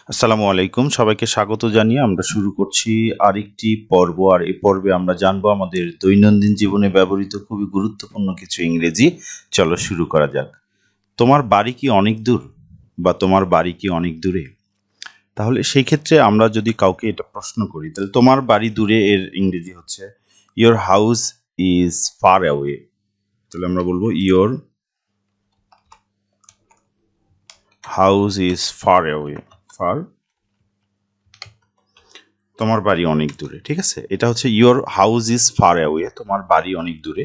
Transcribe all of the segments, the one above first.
আসসালামু আলাইকুম, সবাইকে স্বাগত জানিয়ে আমরা শুরু করছি আরেকটি পর্ব। আর এই পর্বে আমরা জানবো আমাদের দৈনন্দিন জীবনে ব্যবহৃত খুবই গুরুত্বপূর্ণ কিছু ইংরেজি। চলো শুরু করা যাক। তোমার বাড়ি কি অনেক দূর? বা তোমার বাড়ি কি অনেক দূরে? তাহলে সেই ক্ষেত্রে আমরা যদি কাউকে এটা প্রশ্ন করি, তাহলে তোমার বাড়ি দূরে এর ইংরেজি হচ্ছে your house is far away. তাহলে আমরা বলবো your house is far away. Far, তোমার বাড়ি অনেক দূরে, ঠিক আছে? এটা হচ্ছে your house is far away, তোমার বাড়ি অনেক দূরে।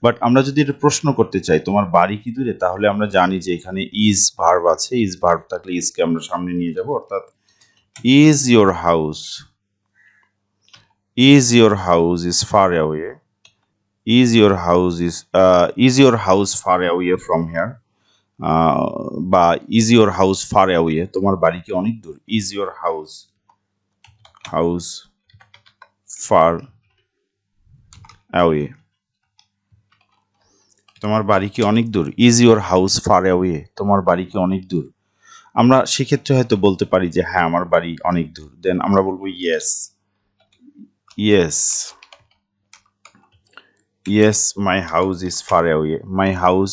বাট আমরা যদি এটা প্রশ্ন করতে চাই তোমার বাড়ি কি দূরে, তাহলে আমরা জানি যে এখানে ইজ ভার্ব আছে। ইজ ভার্ব থাকলে ইজকে আমরা সামনে নিয়ে যাব, অর্থাৎ is your house, is your house is far away, is your house is your house far away from here, বা is your house far away, তোমার বাড়ি কি অনেক দূর। Is your house far away, তোমার বাড়ি কি অনেক দূর। Is your house far away, তোমার বাড়ি কি অনেক দূর। আমরা সেক্ষেত্রে হয়তো বলতে পারি যে হ্যাঁ আমার বাড়ি অনেক দূর, দেন আমরা বলবো yes, yes, yes my house is far away, my house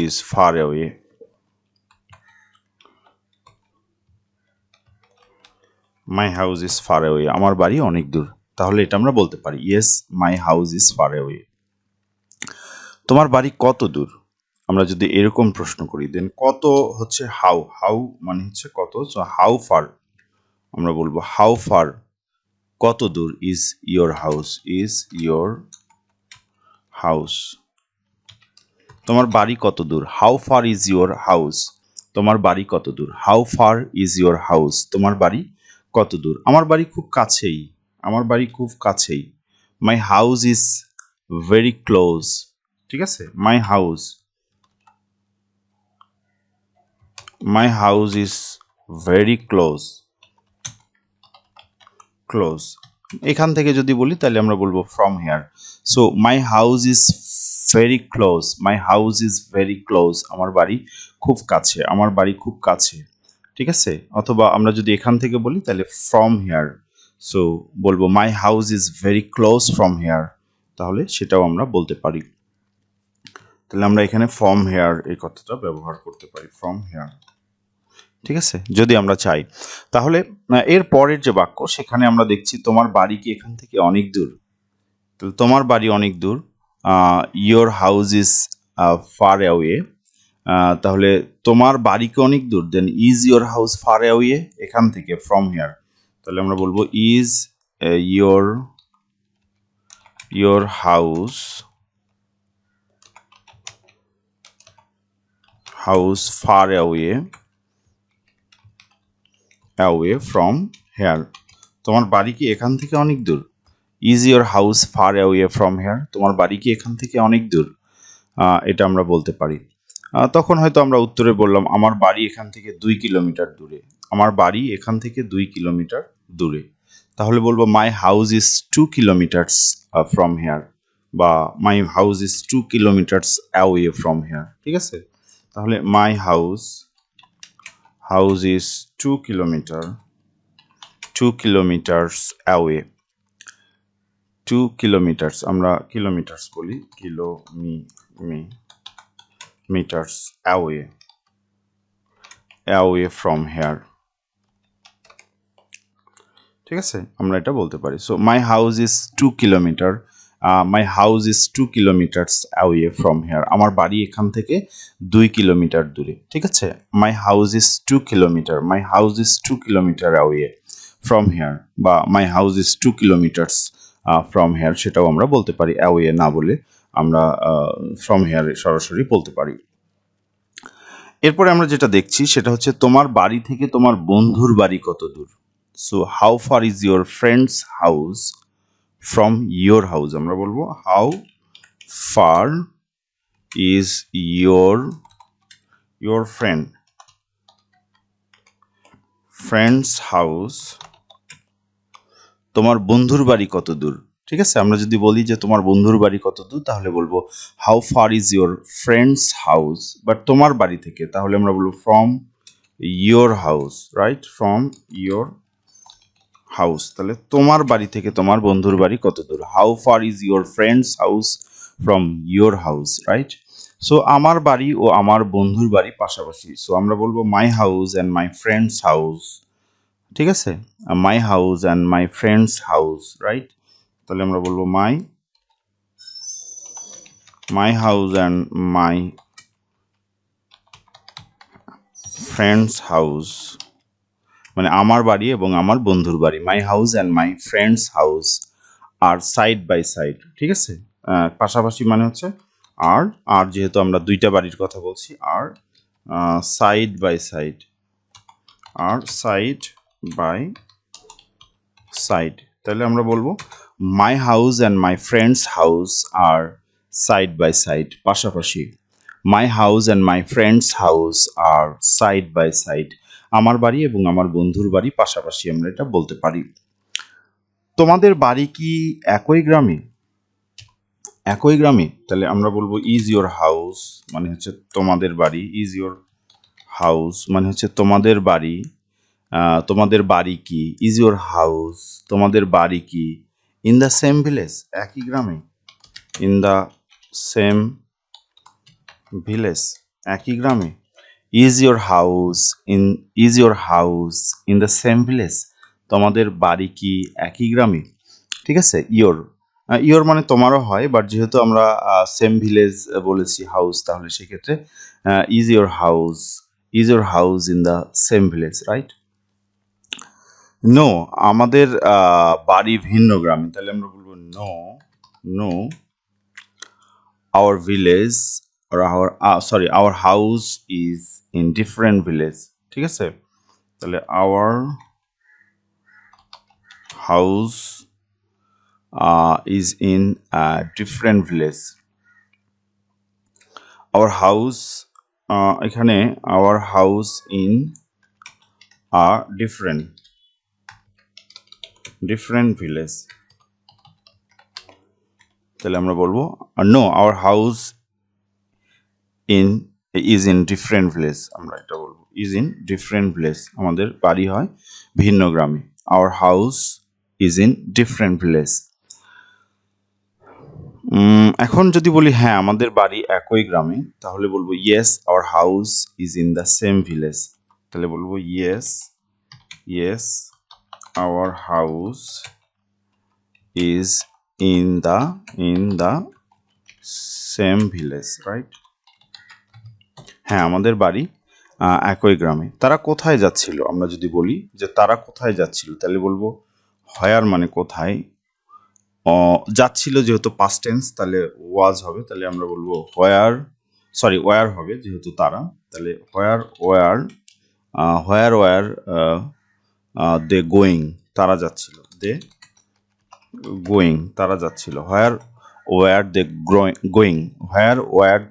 is far away, my house is far away, আমার বাড়ি অনেক দূর। তাহলে এটা আমরা বলতে পারি yes my house is far away. তোমার বাড়ি কত দূর, আমরা যদি এরকম প্রশ্ন করি, দেন কত হচ্ছে হাউ, হাউ মানে হচ্ছে কত, সো হাউ ফার আমরা বলবো হাউ ফার, কত দূর, is your house, is your house, তোমার বাড়ি কত দূর। How far is your house, তোমার বাড়ি কত দূর। How far is your house, তোমার বাড়ি কত দূর। আমার বাড়ি খুব কাছেই, আমার বাড়ি খুব কাছেই। মাই হাউস ইজ ভেরি ক্লোজ, ঠিক আছে। My house is very close. এখান থেকে যদি বলি তাহলে আমরা বলবো from here. So my house is very close, my house is very close, আমার বাড়ি খুব কাছে, আমার বাড়ি খুব কাছে, ঠিক আছে। অথবা আমরা যদি এখান থেকে বলি তাহলে ফ্রম হেয়ার, সো বলবো my house is very close from here, তাহলে সেটাও আমরা বলতে পারি। তাহলে আমরা এখানে ফ্রম হেয়ার এই কথাটা ব্যবহার করতে পারি, ফ্রম হেয়ার, ঠিক আছে, যদি আমরা চাই। তাহলে এর পরের যে বাক্য সেখানে আমরা দেখছি তোমার বাড়ি কি এখান থেকে অনেক দূর। তো তোমার বাড়ি অনেক দূর, your house is far away, তাহলে তোমার বাড়ি কি অনেক দূর, then is your house far away, এখান থেকে ফ্রম হেয়ার, তাহলে আমরা বলবো is your your house far away from here, তোমার বাড়ি কি এখান থেকে অনেক দূর। Is your house far away from here, তোমার বাড়ি কি এখান থেকে অনেক দূর, এটা আমরা বলতে পারি। তখন হয়তো আমরা উত্তরে বললাম আমার বাড়ি এখান থেকে 2 কিলোমিটার দূরে, আমার বাড়ি এখান থেকে 2 কিলোমিটার দূরে, তাহলে বলবো my house is 2 kilometres from here, বা my house is 2 kilometres away from here, ঠিক আছে। তাহলে my house is 2 kilometres away, 2 kilometres, আমরা কিলোমিটার্স বলি, মিটার্স অ্যাওয়ে ফ্রম হেয়ার, ঠিক আছে, আমরা এটা বলতে পারি। So my house is 2 kilometres away from here, আমার বাড়ি এখান থেকে 2 কিলোমিটার দূরে, ঠিক আছে। My house is 2 kilometre away from here, বা my house is 2 kilometres from hair, সেটাও আমরা বলতে পারি, অ্যাওয়ে না বলে আমরা ফ্রম হেয়ার সরাসরি বলতে পারি। এরপরে আমরা যেটা দেখছি সেটা হচ্ছে তোমার বাড়ি থেকে তোমার বন্ধুর বাড়ি কত দূর। So how far is your friends house from your house, আমরা বলবো how far is your friends house, তোমার বন্ধুর বাড়ি কত দূর, ঠিক আছে, আমরা যদি বলি যে তোমার বন্ধুর বাড়ি কত দূর, তাহলে বলবো how far is your friends house. But তোমার বাড়ি থেকে, তাহলে আমরা বলবো from your house, right, from your house. তাহলে তোমার বাড়ি থেকে তোমার বন্ধুর বাড়ি কত দূর, how far is your friends house from your house, right. So আমার বাড়ি ও আমার বন্ধুর বাড়ি পাশাপাশি, সো আমরা বলবো my house and my friends house, ঠিক আছে, my house and my friends house, right. তাহলে আমরা বলবো my house and my friends house, মানে আমার বাড়ি এবং আমার বন্ধুর বাড়ি, my house and my friends house are side by side, ঠিক আছে, পাশাপাশি মানে হচ্ছে আর, আর যেহেতু আমরা দুইটা বাড়ির কথা বলছি, are side by side, are side by side. তাহলে আমরা বলবো my house and my friends house are side by side, পাশাপাশি। My house and my friends house are side by side, আমার বাড়ি এবং আমার বন্ধুর বাড়ি পাশাপাশি, আমরা এটা বলতে পারি। তোমাদের বাড়ি কি একই গ্রামে, একই গ্রামে, তাহলে আমরা বলবো ইজ ইয়োর হাউস, মানে হচ্ছে তোমাদের বাড়ি, ইজ ইয়োর হাউস মানে হচ্ছে তোমাদের বাড়ি, তোমাদের বাড়ি কি, ইজ ইয়োর হাউস, তোমাদের বাড়ি কি, ইন দ্য সেম ভিলেজ, একই গ্রামে, ইন দ্য সেম ভিলেজ, একই গ্রামে, is your house in the same village, তোমাদের বাড়ি কি একই গ্রামে, ঠিক আছে। ইয়োর মানে তোমারও হয়, বাট যেহেতু আমরা সেম ভিলেজ বলেছি হাউস, তাহলে সেক্ষেত্রে is your house in the same village, right. No, আমাদের বাড়ি ভিন্ন গ্রামে, তাহলে আমরা বলবো no our village or our house is in different village, ঠিক আছে। তাহলে our house is in a different village, our house এখানে our house in a different village, তাহলে আমরা বলবো no our house is in different village, আমরা এটা বলবো is in different village, আমাদের বাড়ি হয় ভিন্ন গ্রামে, our house is in different village। এখন যদি বলি হ্যাঁ আমাদের বাড়ি একই গ্রামে, তাহলে বলবো yes our house is in the same village, তাহলে বলবো yes our house is in the same village, right। হ্যাঁ আমাদের বাড়ি একই গ্রামে। তারা কোথায় যাচ্ছিল, আমরা যদি বলি যে তারা কোথায় যাচ্ছিল, তাহলে বলবো হোয়ার মানে কোথায়, যাচ্ছিল যেহেতু পাস্ট টেন্স, তাহলে ওয়াজ হবে, তাহলে আমরা বলবো ওয়্যার হবে যেহেতু তারা, তাহলে ওয়্যার দে গোয়িং, তারা যাচ্ছিল, তারা যাচ্ছিল, হোয়ার ওয়্যার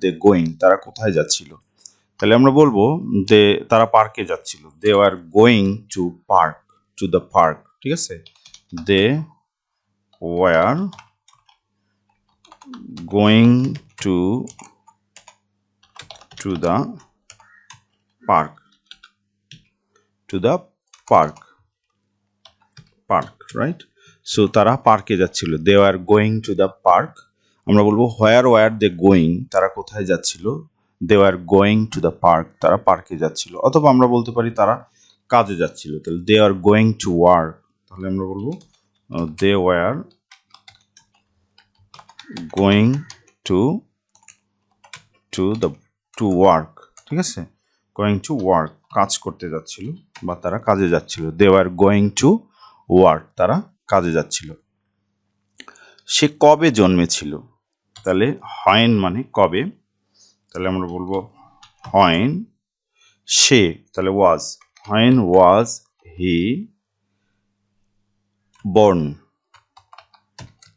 দে গোয়িং, তারা কোথায় যাচ্ছিল, তাহলে আমরা বলবো যে তারা পার্কে যাচ্ছিল, they were going to the park, ঠিক আছে, they were going to the park right. So তারা পার্কে যাচ্ছিল, they were going to the park. আমরা বলবো হোয়ার ওয়ার দে গোয়িং, তারা কোথায় যাচ্ছিল, they were going to the park, তারা পার্কে যাচ্ছিল। অথবা আমরা বলতে পারি তারা কাজে যাচ্ছিল, তাহলে they are going to work, তাহলে আমরা বলবো they were going to work, ঠিক আছে, গোয়িং টু ওয়ার্ক, কাজ করতে যাচ্ছিল বা তারা কাজে যাচ্ছিল, they were going to work, তারা কাজে যাচ্ছিল। সে কবে জন্মেছিল, তাহলে হয়েন মানে কবে, তাহলে আমরা বলবো হয়েন সে, তাহলে ওয়াজ, হয়েন ওয়াজ হি বর্ন,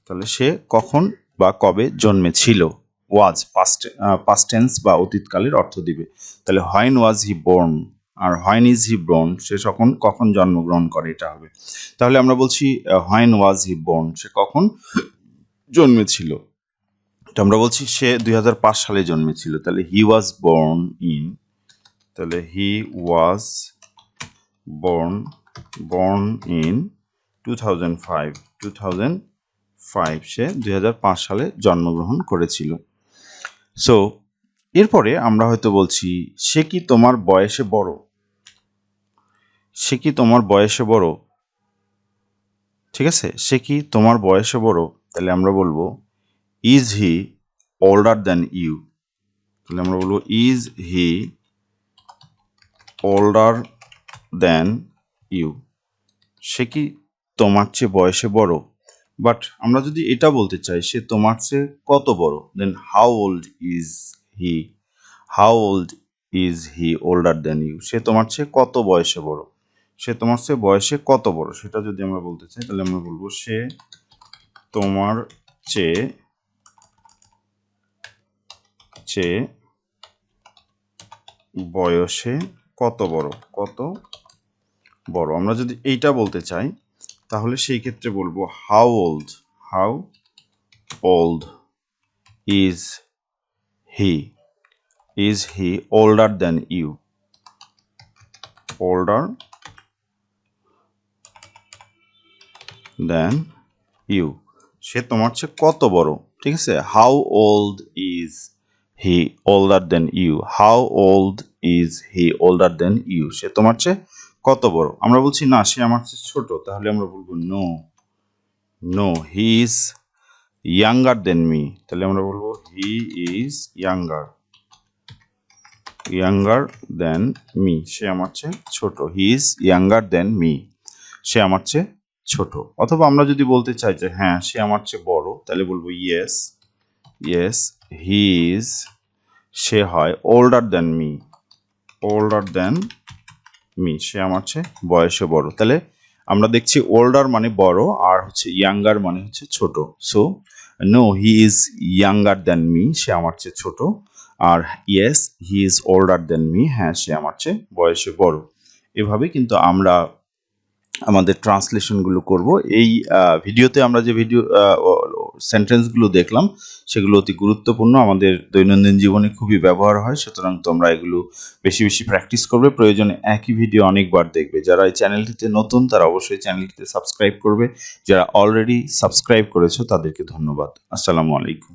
তাহলে সে কখন বা কবে জন্মেছিল, ওয়াজ পাস্ট টেন্স বা অতীতকালের অর্থ দিবে, তাহলে হয়েন ওয়াজ হি বর্ন, আর হয়েন ইজ হি বর্ন, সে কখন জন্মগ্রহণ করে, এটা হবে। তাহলে আমরা বলছি হয়েন ওয়াজ হি বর্ন, সে কখন জন্মেছিল। তো আমরা বলছি সে 2005 সালে জন্মেছিল, তাহলে হি ওয়াজ বর্ন ইন, তাহলে হি ওয়াজ বর্ন ইন 2005 সে 2005 সালে জন্মগ্রহণ করেছিল। সো এরপরে আমরা হয়তো বলছি সে কি তোমার বয়সে বড়, সে কি তোমার বয়সে বড়, ঠিক আছে, সে কি তোমার বয়সে বড়, তাহলে আমরা বলবো is he older than you, তাহলে আমরা বলবো is he older than you, সে কি তোমার চেয়ে বয়সে বড়। বাট আমরা যদি এটা বলতে চাই সে তোমার চেয়ে কত বড়, then how old is he, how old is he older than you, সে তোমার চেয়ে কত বয়সে বড়, সে তোমার চেয়ে বয়সে কত বড়, সেটা যদি আমরা বলতে চাই তাহলে আমরা বলবো সে তোমার চেয়ে বয়সে কত বড়, কত বড়। আমরা যদি এইটা বলতে চাই তাহলে সেই ক্ষেত্রে বলবো how old is he older than you, older than you, সে তোমার চেয়ে কত বড়, ঠিক আছে, how old is he older than you, how old is he older than you, সে তোমার চেয়ে কত বড়। আমরা বলছি না সে আমার চেয়ে ছোট, তাহলে আমরা বলবো no he is younger than me, তাহলে আমরা বলবো he is younger than me, সে আমার চেয়ে ছোট, he is younger than me, সে আমার চেয়ে ছোট। অথবা আমরা যদি বলতে চাই যে হ্যাঁ সে আমার চেয়ে বড়, তাহলে বলবো ইয়েস হি ইজ, সে হয় older than me, সে আমার চেয়ে বয়সে বড়। তাহলে আমরা দেখছি older মানে বড় আর হচ্ছে younger মানে হচ্ছে ছোট। So no he is younger than me, সে আমার চেয়ে ছোট, আর yes he is older than me, হ্যাঁ সে আমার চেয়ে বয়সে বড়। এভাবে কিন্তু আমরা আমাদের ট্রান্সলেশনগুলো করব। এই ভিডিওতে আমরা যে সেন্টেন্সগুলো দেখলাম সেগুলো অতি গুরুত্বপূর্ণ, আমাদের দৈনন্দিন জীবনে খুবই ব্যবহার হয়, সুতরাং তোমরা এগুলো বেশি বেশি প্র্যাকটিস করবে, প্রয়োজনে একই ভিডিও অনেকবার দেখবে। যারা এই চ্যানেলটিতে নতুন তারা অবশ্যই চ্যানেলটিতে সাবস্ক্রাইব করবে, যারা অলরেডি সাবস্ক্রাইব করেছো তাদেরকে ধন্যবাদ। আসসালামু আলাইকুম।